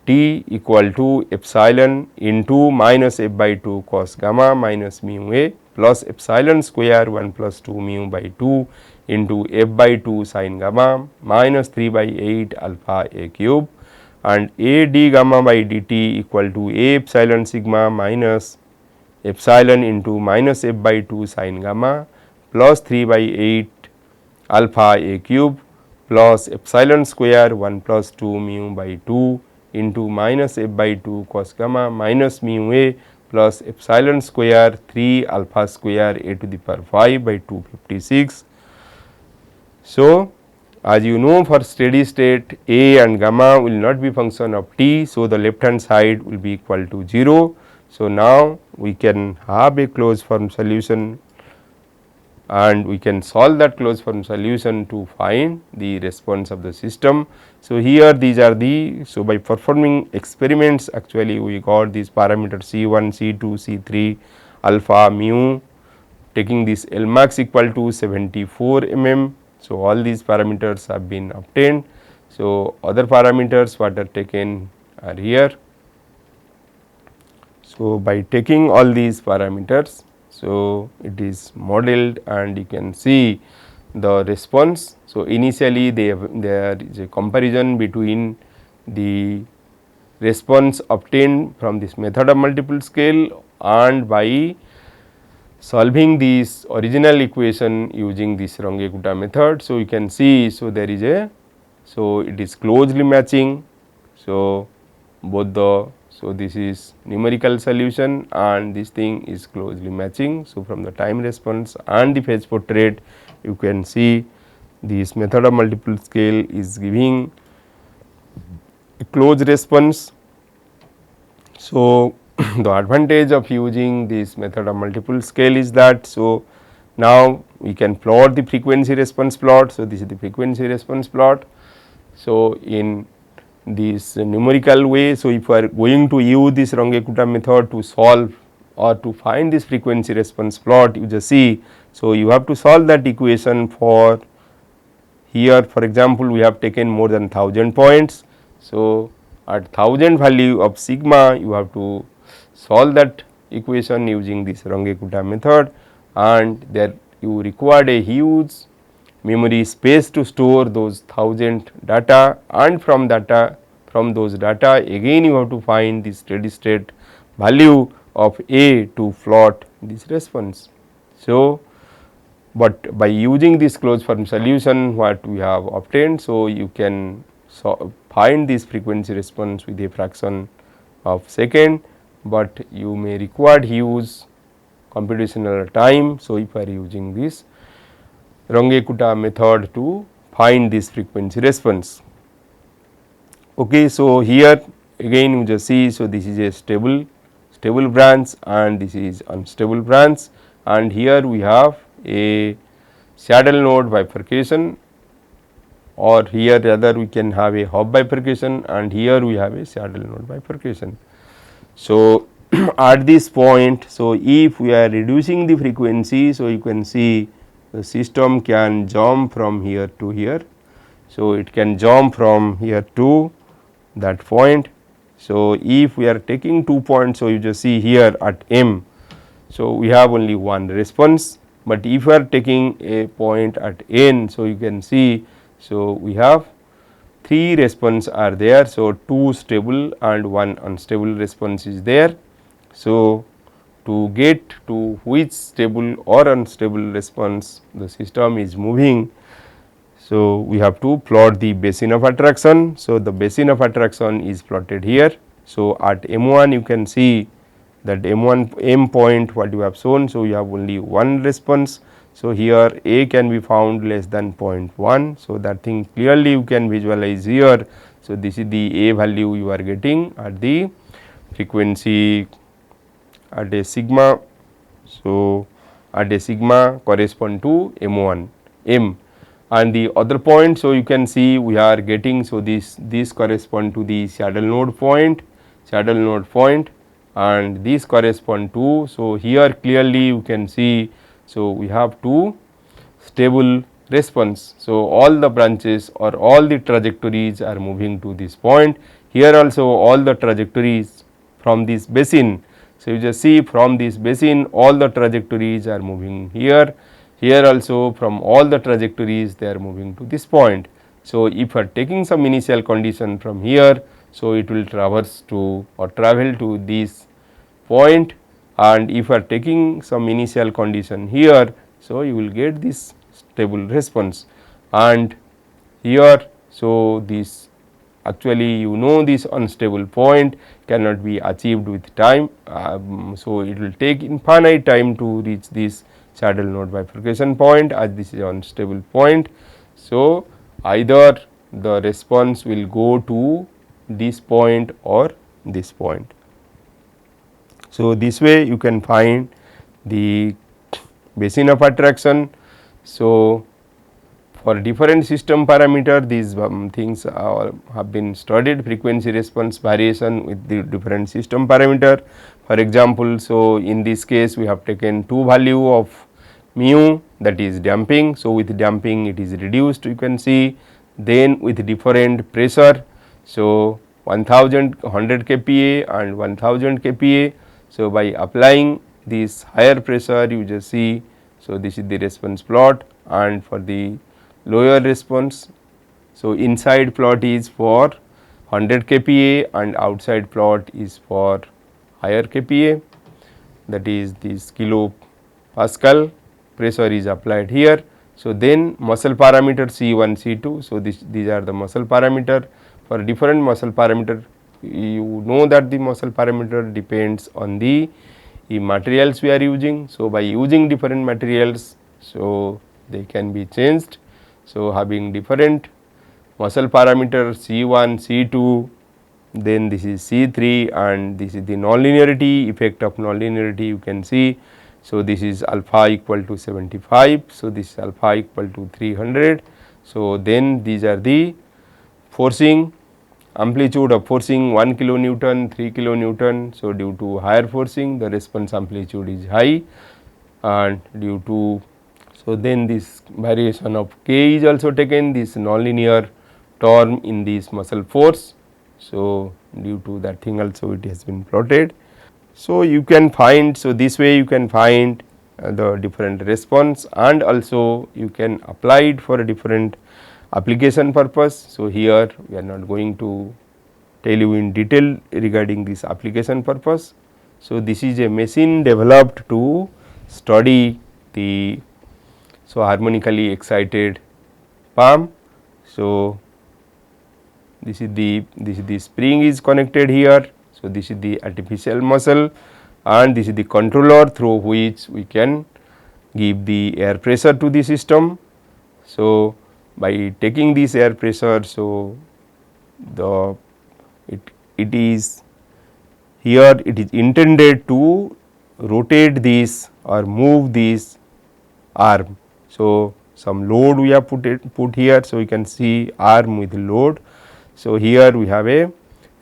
t equal to epsilon into minus f by 2 cos gamma minus mu a plus epsilon square 1 plus 2 mu by 2 into f by 2 sin gamma minus 3 by 8 alpha a cube, and a d gamma by dt equal to a epsilon sigma minus epsilon into minus f by 2 sin gamma plus 3 by 8 alpha a cube plus epsilon square 1 plus 2 mu by 2 into minus f by 2 cos gamma minus mu a plus epsilon square 3 alpha square a to the power 5 by 256. So, as you know, for steady state a and gamma will not be function of t. So, the left hand side will be equal to 0. So, now we can have a closed form solution and we can solve that closed form solution to find the response of the system. So, here these are the, so by performing experiments actually we got these parameters C1, C2, C3, alpha, mu, taking this L max equal to 74 mm. So, all these parameters have been obtained. So, other parameters what are taken are here. So, by taking all these parameters, so it is modeled and you can see the response. So, initially there is a comparison between the response obtained from this method of multiple scale and by solving this original equation using this Runge-Kutta method. So, you can see, so there is a, so it is closely matching. So, both the, so this is numerical solution and this thing is closely matching. So, from the time response and the phase portrait you can see this method of multiple scale is giving a close response. So, the advantage of using this method of multiple scale is that, so now we can plot the frequency response plot. So, this is the frequency response plot. So, in this numerical way, so if we are going to use this Runge-Kutta method to solve or to find this frequency response plot, you just see. So, you have to solve that equation for here, for example, we have taken more than 1000 points. So, at 1000 value of sigma you have to solve that equation using this Runge-Kutta method, and there you required a huge memory space to store those 1000 data, and from those data again you have to find the steady state value of A to plot this response. So, but by using this closed form solution what we have obtained, so you can find this frequency response with a fraction of second, but you may require huge computational time. So, if I are using this Runge-Kutta method to find this frequency response. Okay, so, here again you just see, so this is a stable branch and this is unstable branch, and here we have a saddle node bifurcation, or here rather we can have a hop bifurcation, and here we have a saddle node bifurcation. So, at this point, so if we are reducing the frequency, so you can see the system can jump from here to here. So, it can jump from here to that point. So, if we are taking 2 points, so you just see here at M, so we have only one response, but if we are taking a point at N, so you can see, so we have 3 response are there. So, 2 stable and 1 unstable response is there. So, to get to which stable or unstable response the system is moving, so we have to plot the basin of attraction. So, the basin of attraction is plotted here. So, at M1 you can see that M point what you have shown. So, you have only one response. So, here A can be found less than 0.1. So, that thing clearly you can visualize here. So, this is the A value you are getting at the frequency at a sigma. So, at a sigma correspond to M1 M, and the other point. So, you can see we are getting, so this correspond to the saddle node point, and these correspond to. So, here clearly you can see, so we have 2 stable response. So, all the branches or all the trajectories are moving to this point. Here also all the trajectories from this basin. So, you just see from this basin all the trajectories are moving here. Here also from all the trajectories they are moving to this point. So, if you are taking some initial condition from here, so it will traverse to or travel to this point, and if you are taking some initial condition here, so you will get this stable response, and here, so this actually you know this unstable point cannot be achieved with time. So, it will take infinite time to reach this saddle node bifurcation point, as this is unstable point. So, either the response will go to this point or this point. So, this way you can find the basin of attraction. So, for different system parameter, these things have been studied, frequency response variation with the different system parameter. For example, so in this case we have taken two value of mu, that is damping. So, with damping it is reduced, you can see. Then with different pressure, so 100 kPa and 1000 kPa. So, by applying this higher pressure, you just see. So, this is the response plot, and for the lower response, so inside plot is for 100 kPa and outside plot is for higher kPa, that is this kilo Pascal pressure is applied here. So, then muscle parameter C1, C2. So, these are the muscle parameter. For different muscle parameter, you know that the muscle parameter depends on the materials we are using. So, by using different materials, so they can be changed. So, having different muscle parameter C1, C2, then this is C3, and this is the nonlinearity, effect of nonlinearity you can see. So, this is alpha equal to 75. So, this is alpha equal to 300. So, then these are the forcing, amplitude of forcing 1 kilonewton, 3 kilonewton. So, due to higher forcing the response amplitude is high, and due to, so then this variation of K is also taken, this nonlinear term in this muscle force. So, due to that thing also it has been plotted. So, you can find, so this way you can find the different response, and also you can apply it for a different application purpose. So, here we are not going to tell you in detail regarding this application purpose. So, this is a machine developed to study the harmonically excited palm. So, this is the spring is connected here. So, this is the artificial muscle, and this is the controller through which we can give the air pressure to the system. So, by taking this air pressure, so it is here, it is intended to rotate this or move this arm. So, some load we have put here. So, we can see arm with load. So, here we have a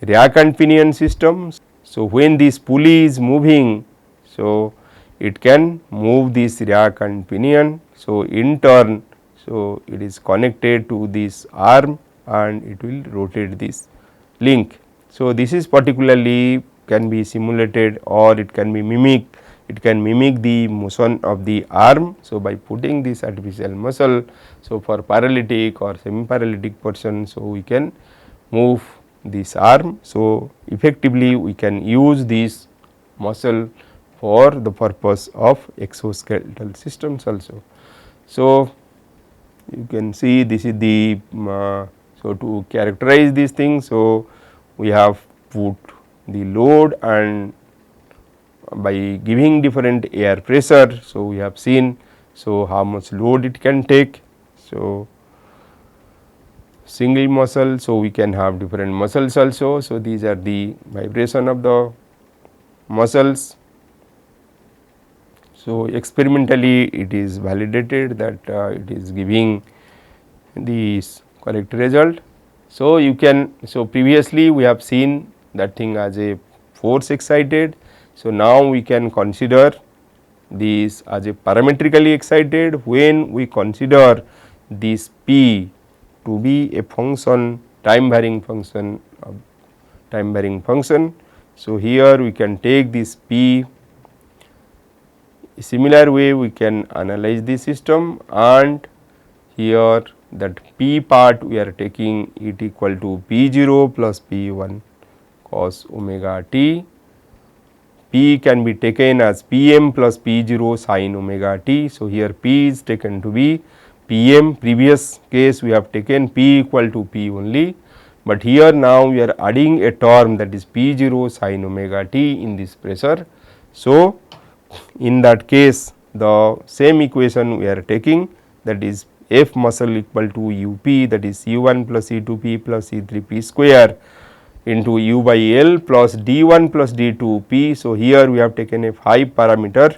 rack and pinion system. So, when this pulley is moving, so it can move this rack and pinion. So, in turn, so it is connected to this arm and it will rotate this link. So, this is particularly can be simulated or it can be mimicked. It can mimic the motion of the arm. So, by putting this artificial muscle, so for paralytic or semi paralytic person, so we can move this arm. So, effectively we can use this muscle for the purpose of exoskeletal systems also. So, you can see this is the so to characterize these things. So, we have put the load, and by giving different air pressure. So, we have seen so how much load it can take. So, single muscle, so we can have different muscles also. So, these are the vibration of the muscles. So, experimentally it is validated that it is giving the correct result. So, you can, so previously we have seen that thing as a force excited. So, now we can consider this as a parametrically excited when we consider this P to be a function, time varying function of time varying function. So, here we can take this P, similar way we can analyze the system, and here that P part we are taking it equal to P0 plus P1 cos omega t. P can be taken as Pm plus P0 sin omega t. So, here P is taken to be Pm, previous case we have taken P equal to P only, but here now we are adding a term that is P0 sin omega t in this pressure. So, in that case the same equation we are taking, that is F muscle equal to U p, that is U1 plus E2 p plus E3 p square into U by L plus D1 plus D2 p. So, here we have taken a 5 parameter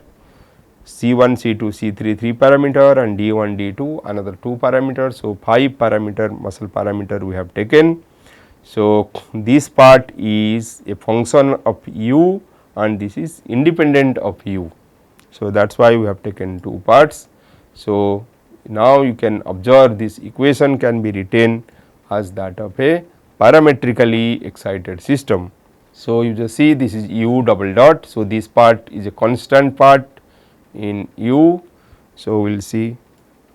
C1, C2, C3 3 parameter and D1, D2 another 2 parameters. So, 5 parameter muscle parameter we have taken. So, this part is a function of U and this is independent of U. So, that is why we have taken 2 parts. So, now you can observe this equation can be written as that of a parametrically excited system. So, you just see this is U double dot. So, this part is a constant part in U. So, we will see.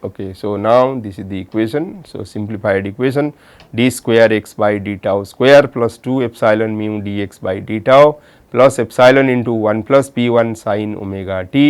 Okay. So, now this is the equation. So, simplified equation d square x by d tau square plus 2 epsilon mu dx by d tau plus epsilon into 1 plus p1 sin omega t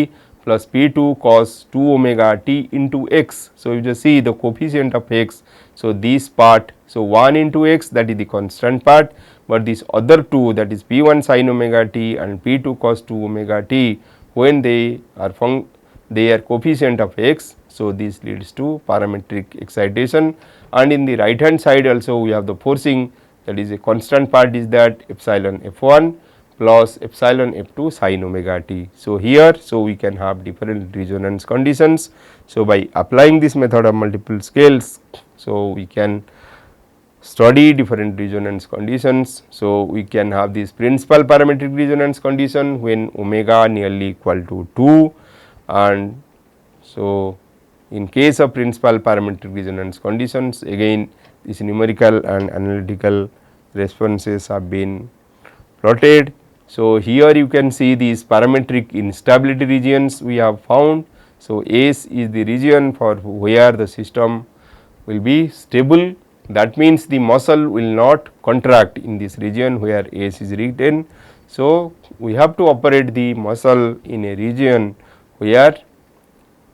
plus p2 cos 2 omega t into x. So, you just see the coefficient of x. So, this part, so 1 into x, that is the constant part, but this other 2, that is p1 sin omega t and p2 cos 2 omega t, when they are coefficient of x. So, this leads to parametric excitation, and in the right hand side also we have the forcing, that is a constant part is that epsilon f1 plus epsilon f2 sin omega t. So, here so we can have different resonance conditions. So, by applying this method of multiple scales, so we can study different resonance conditions. So, we can have this principal parametric resonance condition when omega nearly equal to 2, and so in case of principal parametric resonance conditions, again this numerical and analytical responses have been plotted. So, here you can see these parametric instability regions we have found. So, S is the region for where the system will be stable, that means the muscle will not contract in this region where S is written. So, we have to operate the muscle in a region where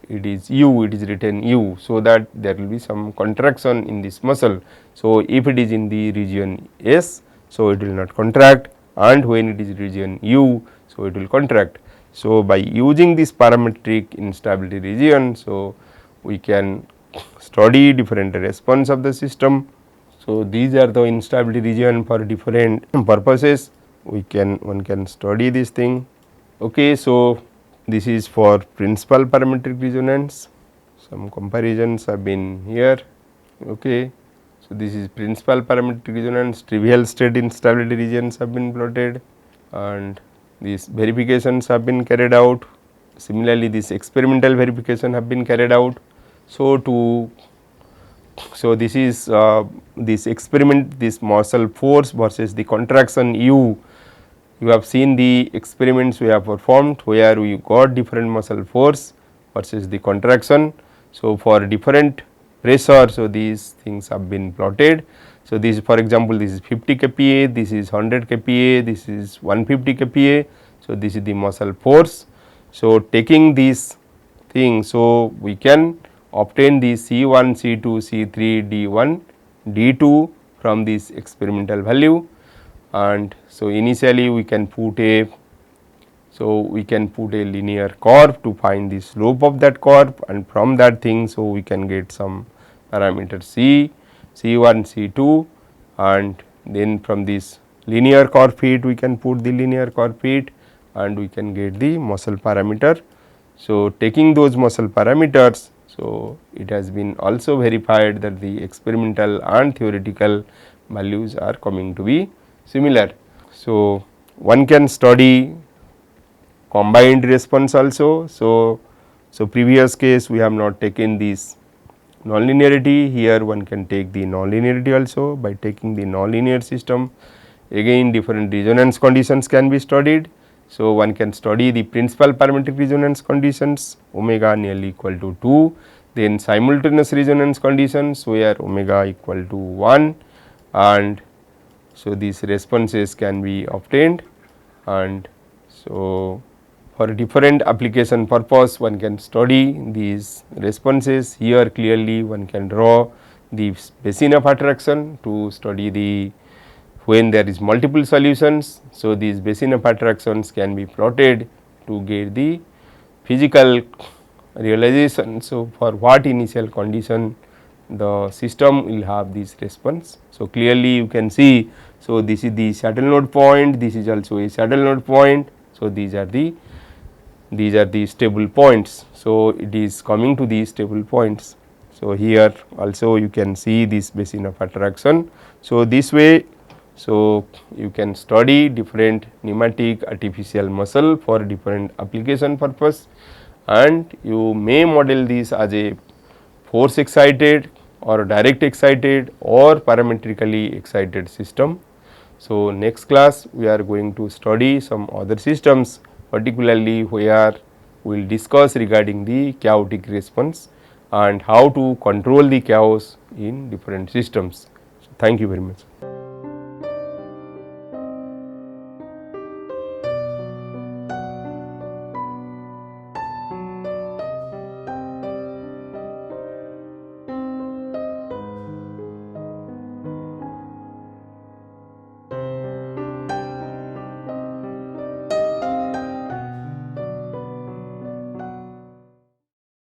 it is U, it is written U, so that there will be some contraction in this muscle. So, if it is in the region S, so it will not contract, and when it is region U, so it will contract. So, by using this parametric instability region, so we can study different response of the system. So, these are the instability region for different purposes, one can study this thing. Okay, so this is for principal parametric resonance, some comparisons have been here. Okay. So, this is principal parametric resonance, trivial state instability regions have been plotted and these verifications have been carried out. Similarly, this experimental verification have been carried out. So, this is this experiment, this muscle force versus the contraction U. You have seen the experiments we have performed where we got different muscle force versus the contraction. So, for different pressure, so these things have been plotted. So, this for example, this is 50 kPa, this is 100 kPa, this is 150 kPa. So, this is the muscle force. So, taking these things, so we can obtain the C1, C2, C3, D1, D2 from this experimental value. And so, initially we can put a linear curve to find the slope of that curve, and from that thing, so we can get some parameter C, C1, C2, and then from this linear curve fit we can put the linear curve fit and we can get the muscle parameter. So, taking those muscle parameters, so it has been also verified that the experimental and theoretical values are coming to be similar. So, one can study combined response also. So, previous case we have not taken this nonlinearity, here one can take the nonlinearity also. By taking the nonlinear system, again different resonance conditions can be studied. So, one can study the principal parametric resonance conditions omega nearly equal to 2, then simultaneous resonance conditions where omega equal to 1, and so these responses can be obtained. And so, for different application purpose one can study these responses. Here clearly one can draw the basin of attraction, to study the when there is multiple solutions. So, these basin of attractions can be plotted to get the physical realization. So, for what initial condition the system will have this response. So, clearly you can see, so this is the saddle node point, this is also a saddle node point. So, these are the stable points. So, it is coming to these stable points. So, here also you can see this basin of attraction. So, this way, so you can study different pneumatic artificial muscle for different application purpose, and you may model this as a force excited or direct excited or parametrically excited system. So, next class we are going to study some other systems, particularly where we will discuss regarding the chaotic response and how to control the chaos in different systems. So, thank you very much.